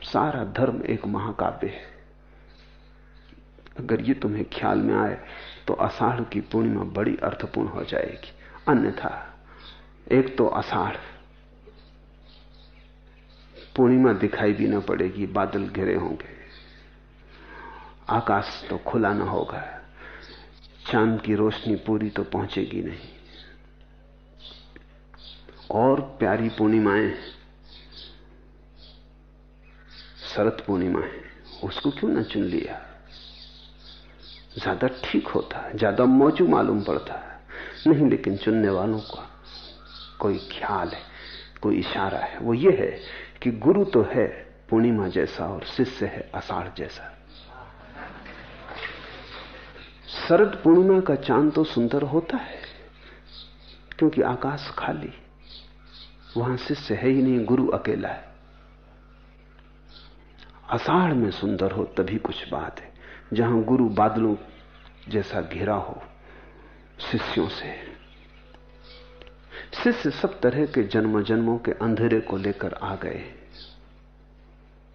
सारा धर्म एक महाकाव्य है। अगर ये तुम्हें ख्याल में आए तो आषाढ़ की पूर्णिमा बड़ी अर्थपूर्ण हो जाएगी। अन्यथा एक तो आषाढ़ पूर्णिमा दिखाई भी न पड़ेगी, बादल घिरे होंगे, आकाश तो खुला न होगा, चांद की रोशनी पूरी तो पहुंचेगी नहीं। और प्यारी पूर्णिमाएं शरद पूर्णिमा है, उसको क्यों न चुन लिया? ज्यादा ठीक होता, ज्यादा मौजू मालूम पड़ता है। नहीं, लेकिन चुनने वालों का कोई ख्याल है, कोई इशारा है। वो ये है कि गुरु तो है पूर्णिमा जैसा और शिष्य है आषाढ़ जैसा। शरद पूर्णिमा का चांद तो सुंदर होता है क्योंकि आकाश खाली, वहां शिष्य है ही नहीं, गुरु अकेला है। आषाढ़ में सुंदर हो तभी कुछ बात है, जहां गुरु बादलों जैसा घिरा हो शिष्यों से। शिष्य सब तरह के जन्म जन्मों के अंधेरे को लेकर आ गए।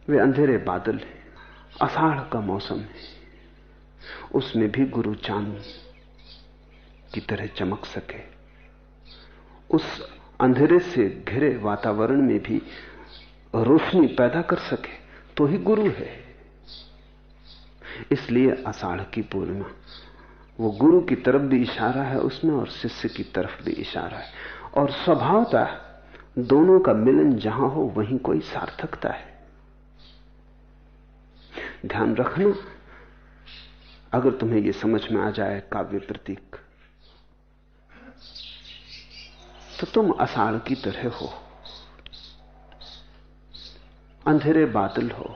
वे अंधेरे बादल हैं। आषाढ़ का मौसम है, उसमें भी गुरु चांद की तरह चमक सके। उस अंधेरे से घिरे वातावरण में भी रोशनी पैदा कर सके तो ही गुरु है। इसलिए आषाढ़ की पूर्णिमा वो गुरु की तरफ भी इशारा है उसमें और शिष्य की तरफ भी इशारा है। और स्वभावतः दोनों का मिलन जहां हो वहीं कोई सार्थकता है। ध्यान रखना, अगर तुम्हें यह समझ में आ जाए काव्य प्रतीक, तो तुम आषाढ़ की तरह हो, अंधेरे बादल हो,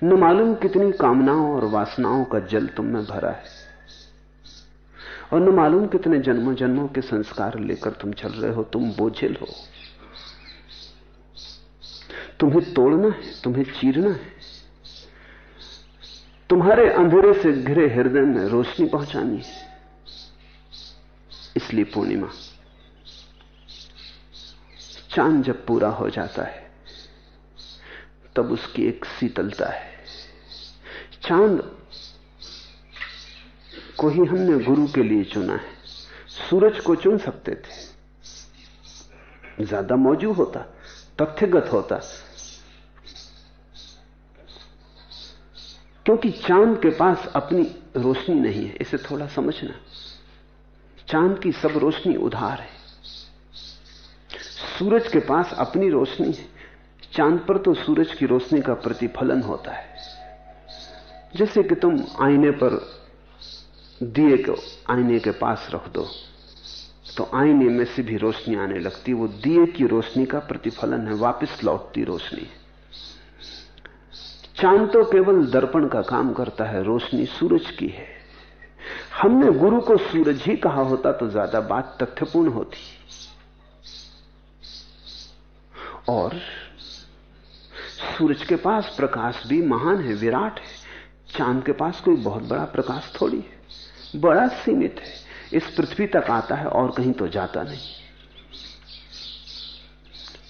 न मालूम कितनी कामनाओं और वासनाओं का जल तुम में भरा है, और न मालूम कितने जन्मों जन्मों के संस्कार लेकर तुम चल रहे हो। तुम बोझिल हो, तुम्हें तोड़ना है, तुम्हें चीरना है, तुम्हारे अंधेरे से घिरे हृदय में रोशनी पहुंचानी है। इसलिए पूर्णिमा, चांद जब पूरा हो जाता है तब उसकी एक शीतलता है। चांद को ही हमने गुरु के लिए चुना है। सूरज को चुन सकते थे, ज्यादा मौजू होता, तथ्यगत होता, क्योंकि चांद के पास अपनी रोशनी नहीं है। इसे थोड़ा समझना, चांद की सब रोशनी उधार है। सूरज के पास अपनी रोशनी है। चांद पर तो सूरज की रोशनी का प्रतिफलन होता है। जैसे कि तुम आईने पर दिए को आईने के पास रख दो तो आईने में से भी रोशनी आने लगती। वो दिए की रोशनी का प्रतिफलन है, वापस लौटती रोशनी। चांद तो केवल दर्पण का काम करता है, रोशनी सूरज की है। हमने गुरु को सूरज ही कहा होता तो ज्यादा बात तथ्यपूर्ण होती। और सूरज के पास प्रकाश भी महान है, विराट है। चांद के पास कोई बहुत बड़ा प्रकाश थोड़ी है, बड़ा सीमित है। इस पृथ्वी तक आता है और कहीं तो जाता नहीं।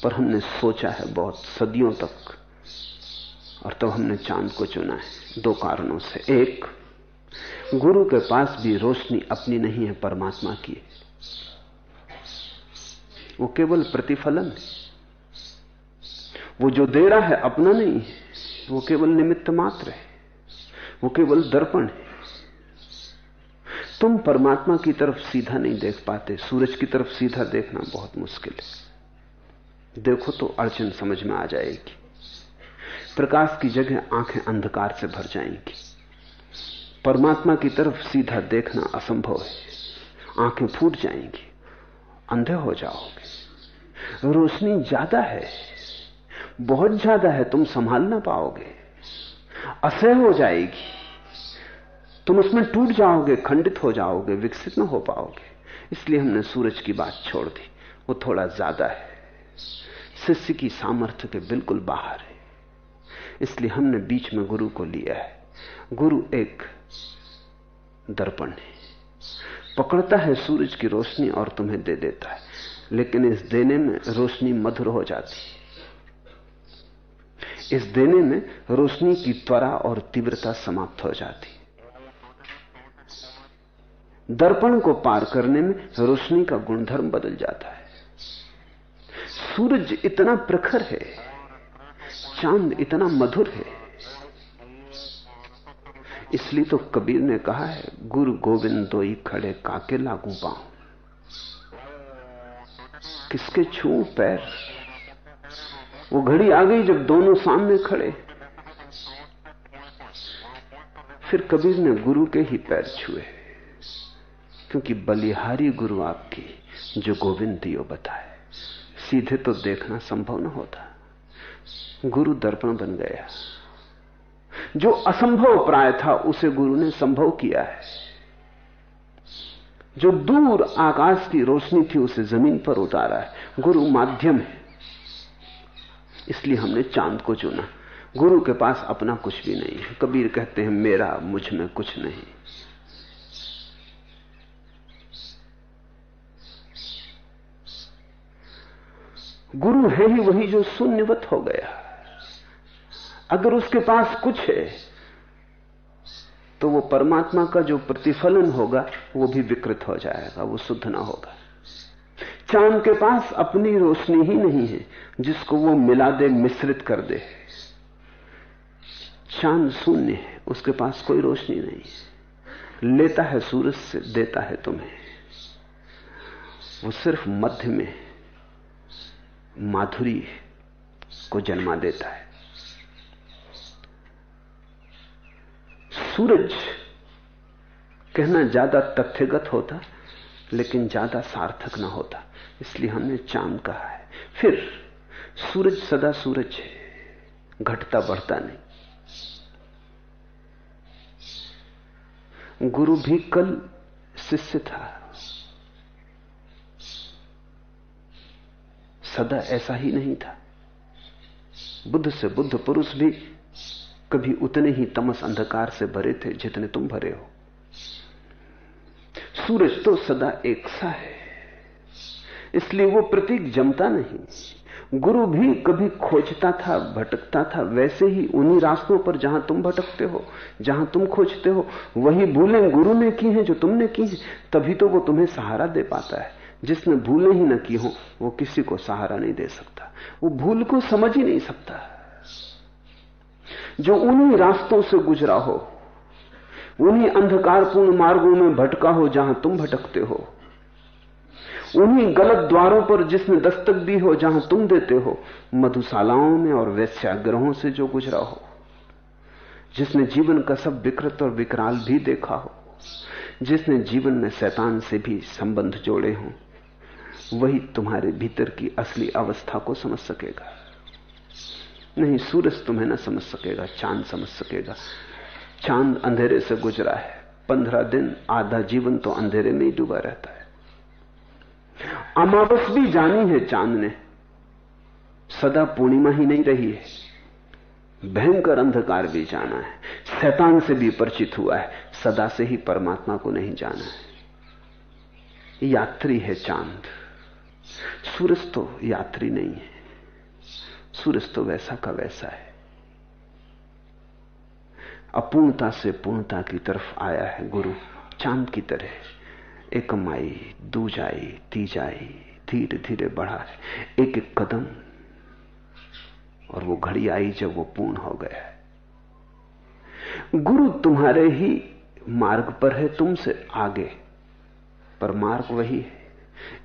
पर हमने सोचा है बहुत सदियों तक, और तब हमने चांद को चुना है 2 कारणों से। एक, गुरु के पास भी रोशनी अपनी नहीं है, परमात्मा की है। वो केवल प्रतिफलन है। वो जो दे रहा है अपना नहीं है, वो केवल निमित्त मात्र है, वो केवल दर्पण है। तुम परमात्मा की तरफ सीधा नहीं देख पाते। सूरज की तरफ सीधा देखना बहुत मुश्किल है। देखो तो अड़चन समझ में आ जाएगी। प्रकाश की जगह आंखें अंधकार से भर जाएंगी। परमात्मा की तरफ सीधा देखना असंभव है, आंखें फूट जाएंगी, अंधे हो जाओगे। रोशनी ज्यादा है, बहुत ज्यादा है, तुम संभाल ना पाओगे, असह्य हो जाएगी, तुम उसमें टूट जाओगे, खंडित हो जाओगे, विकसित ना हो पाओगे। इसलिए हमने सूरज की बात छोड़ दी, वो थोड़ा ज्यादा है, शिष्य की सामर्थ्य के बिल्कुल बाहर है। इसलिए हमने बीच में गुरु को लिया है। गुरु एक दर्पण है, पकड़ता है सूरज की रोशनी और तुम्हें दे देता है, लेकिन इस देने में रोशनी मधुर हो जाती है। इस देने में रोशनी की त्वरा और तीव्रता समाप्त हो जाती। दर्पण को पार करने में रोशनी का गुणधर्म बदल जाता है। सूरज इतना प्रखर है, चांद इतना मधुर है। इसलिए तो कबीर ने कहा है, गुरु गोविंद दोई खड़े काके लागू पाऊं। किसके छूं पैर? वो घड़ी आ गई जब दोनों सामने खड़े। फिर कबीर ने गुरु के ही पैर छुए, क्योंकि बलिहारी गुरु आपकी जो गोविंद दियो बताए। सीधे तो देखना संभव न होता, गुरु दर्पण बन गया। जो असंभव प्राय था उसे गुरु ने संभव किया है। जो दूर आकाश की रोशनी थी उसे जमीन पर उतारा है। गुरु माध्यम है, इसलिए हमने चांद को चुना। गुरु के पास अपना कुछ भी नहीं है। कबीर कहते हैं, मेरा मुझ में कुछ नहीं। गुरु है ही वही जो शून्यवत हो गया। अगर उसके पास कुछ है तो वो परमात्मा का जो प्रतिफलन होगा वो भी विकृत हो जाएगा, वो शुद्ध ना होगा। चांद के पास अपनी रोशनी ही नहीं है जिसको वो मिला दे, मिश्रित कर दे। चांद शून्य है, उसके पास कोई रोशनी नहीं है। लेता है सूरज से, देता है तुम्हें। वो सिर्फ मध्य में माधुरी को जन्मा देता है। सूरज कहना ज्यादा तथ्यगत होता, लेकिन ज्यादा सार्थक ना होता, इसलिए हमने चांद कहा है। फिर सूरज सदा सूरज है, घटता बढ़ता नहीं। गुरु भी कल शिष्य था, सदा ऐसा ही नहीं था। बुद्ध से बुद्ध पुरुष भी कभी उतने ही तमस अंधकार से भरे थे जितने तुम भरे हो। सूरज तो सदा एक सा है, इसलिए वो प्रतीक जमता नहीं। गुरु भी कभी खोजता था, भटकता था। वैसे ही उन्हीं रास्तों पर जहां तुम भटकते हो, जहां तुम खोजते हो, वही भूलें गुरु ने की हैं जो तुमने की हैं। तभी तो वो तुम्हें सहारा दे पाता है। जिसने भूलें ही न की हो वो किसी को सहारा नहीं दे सकता, वो भूल को समझ ही नहीं सकता। जो उन्हीं रास्तों से गुजरा हो, उन्हीं अंधकारपूर्ण मार्गों में भटका हो जहां तुम भटकते हो, उन्हीं गलत द्वारों पर जिसने दस्तक दी हो जहां तुम देते हो, मधुशालाओं में और वेश्यागृहों से जो गुजरा हो, जिसने जीवन का सब विकृत और विकराल भी देखा हो, जिसने जीवन में शैतान से भी संबंध जोड़े हों, वही तुम्हारे भीतर की असली अवस्था को समझ सकेगा। नहीं, सूरज तुम्हें ना समझ सकेगा, चांद समझ सकेगा। चांद अंधेरे से गुजरा है, 15 दिन, आधा जीवन तो अंधेरे में ही डूबा रहता है। अमावस भी जानी है चांद ने, सदा पूर्णिमा ही नहीं रही है। भयंकर अंधकार भी जाना है, शैतान से भी परिचित हुआ है, सदा से ही परमात्मा को नहीं जाना है। यात्री है चांद, सूरज तो यात्री नहीं है। सूरज तो वैसा का वैसा है, अपूर्णता से पूर्णता की तरफ आया है गुरु। चांद की तरह एकम आई, दूज आई, तीज आई, धीरे धीरे बढ़ा है, एक एक कदम। और वो घड़ी आई जब वो पूर्ण हो गया है। गुरु तुम्हारे ही मार्ग पर है, तुमसे आगे, पर मार्ग वही है,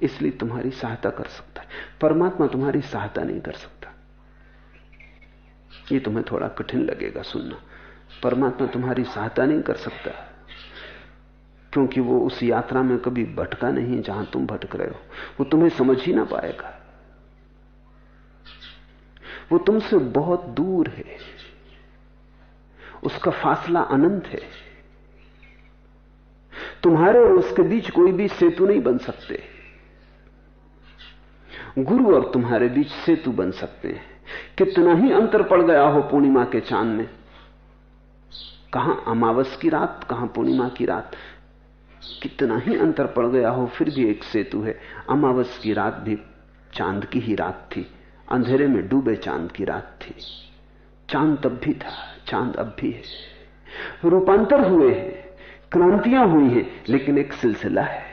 इसलिए तुम्हारी सहायता कर सकता है। परमात्मा तुम्हारी सहायता नहीं कर सकता। ये तुम्हें थोड़ा कठिन लगेगा सुनना। परमात्मा तुम्हारी सहायता नहीं कर सकता, क्योंकि वो उस यात्रा में कभी भटका नहीं जहां तुम भटक रहे हो। वो तुम्हें समझ ही ना पाएगा, वो तुमसे बहुत दूर है, उसका फासला अनंत है। तुम्हारे और उसके बीच कोई भी सेतु नहीं बन सकते। गुरु और तुम्हारे बीच सेतु बन सकते हैं। कितना ही अंतर पड़ गया हो पूर्णिमा के चांद में, कहां अमावस की रात, कहां पूर्णिमा की रात, कितना ही अंतर पड़ गया हो, फिर भी एक सेतु है। अमावस की रात भी चांद की ही रात थी, अंधेरे में डूबे चांद की रात थी। चांद तब भी था, चांद अब भी है। रूपांतर हुए हैं, क्रांतियां हुई हैं, लेकिन एक सिलसिला है।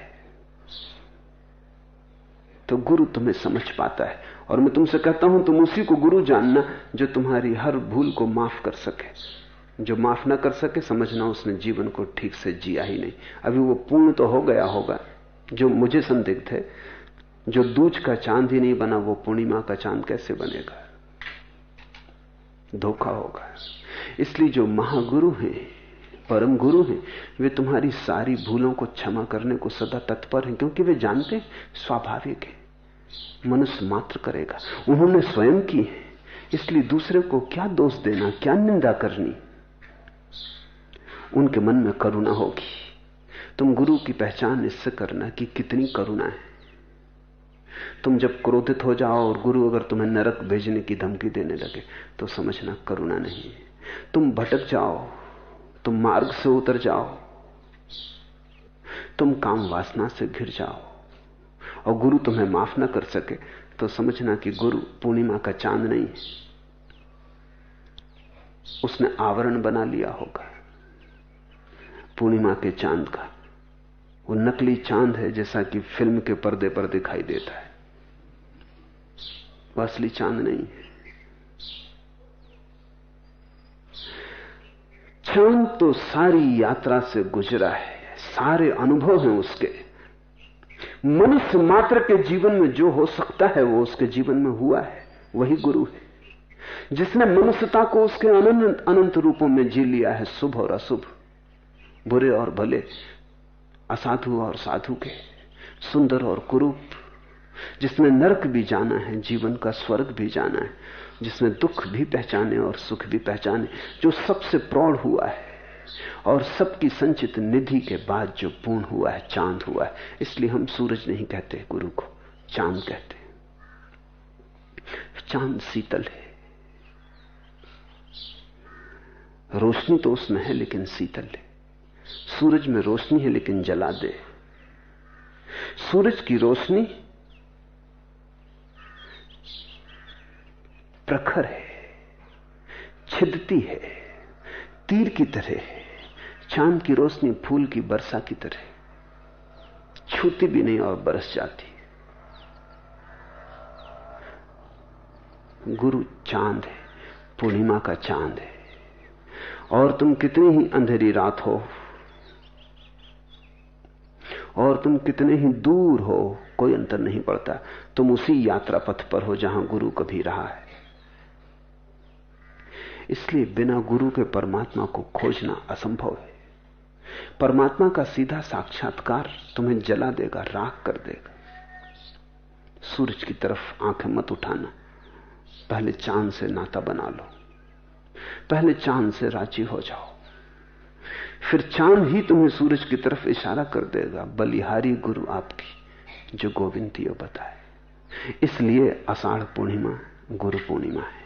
तो गुरु तुम्हें समझ पाता है। और मैं तुमसे कहता हूं, तुम उसी को गुरु जानना जो तुम्हारी हर भूल को माफ कर सके। जो माफ ना कर सके, समझना उसने जीवन को ठीक से जिया ही नहीं। अभी वो पूर्ण तो हो गया होगा। जो मुझे संदिग्ध है, जो दूज का चांद ही नहीं बना, वो पूर्णिमा का चांद कैसे बनेगा? धोखा होगा। इसलिए जो महागुरु हैं, परम गुरु हैं, वे तुम्हारी सारी भूलों को क्षमा करने को सदा तत्पर हैं, क्योंकि वे जानते स्वाभाविक है, मनुष्य मात्र करेगा। उन्होंने स्वयं की है, इसलिए दूसरे को क्या दोष देना, क्या निंदा करनी। उनके मन में करुणा होगी। तुम गुरु की पहचान इससे करना कि कितनी करुणा है। तुम जब क्रोधित हो जाओ और गुरु अगर तुम्हें नरक भेजने की धमकी देने लगे, तो समझना करुणा नहीं है। तुम भटक जाओ, तुम मार्ग से उतर जाओ, तुम काम वासना से घिर जाओ और गुरु तुम्हें माफ ना कर सके, तो समझना कि गुरु पूर्णिमा का चांद नहीं है, उसने आवरण बना लिया होगा पूर्णिमा के चांद का। वो नकली चांद है, जैसा कि फिल्म के पर्दे पर दिखाई देता है, वो असली चांद नहीं है। चांद तो सारी यात्रा से गुजरा है, सारे अनुभव हैं उसके। मनुष्य मात्र के जीवन में जो हो सकता है वो उसके जीवन में हुआ है, वही गुरु है। जिसने मनुष्यता को उसके अनंत अनंत रूपों में जी लिया है, शुभ और अशुभ, बुरे और भले, असाधु और साधु के, सुंदर और कुरूप, जिसने नरक भी जाना है, जीवन का स्वर्ग भी जाना है, जिसने दुख भी पहचाने और सुख भी पहचाने, जो सबसे प्रौढ़ हुआ है और सबकी संचित निधि के बाद जो पूर्ण हुआ है, चांद हुआ है। इसलिए हम सूरज नहीं कहते गुरु को, चांद कहते। चांद शीतल है, रोशनी तो उसमें है लेकिन शीतल है। सूरज में रोशनी है लेकिन जला दे। सूरज की रोशनी प्रखर है, छिदती है, तीर की तरह है। चांद की रोशनी फूल की वर्षा की तरह, छूती भी नहीं और बरस जाती। गुरु चांद है, पूर्णिमा का चांद है। और तुम कितनी ही अंधेरी रात हो और तुम कितने ही दूर हो, कोई अंतर नहीं पड़ता। तुम उसी यात्रा पथ पर हो जहां गुरु कभी रहा है। इसलिए बिना गुरु के परमात्मा को खोजना असंभव है। परमात्मा का सीधा साक्षात्कार तुम्हें जला देगा, राख कर देगा। सूरज की तरफ आंखें मत उठाना, पहले चांद से नाता बना लो, पहले चांद से राजी हो जाओ, फिर चांद ही तुम्हें सूरज की तरफ इशारा कर देगा। बलिहारी गुरु आपकी, जो गोविंद बताए। इसलिए आषाढ़ पूर्णिमा गुरु पूर्णिमा है।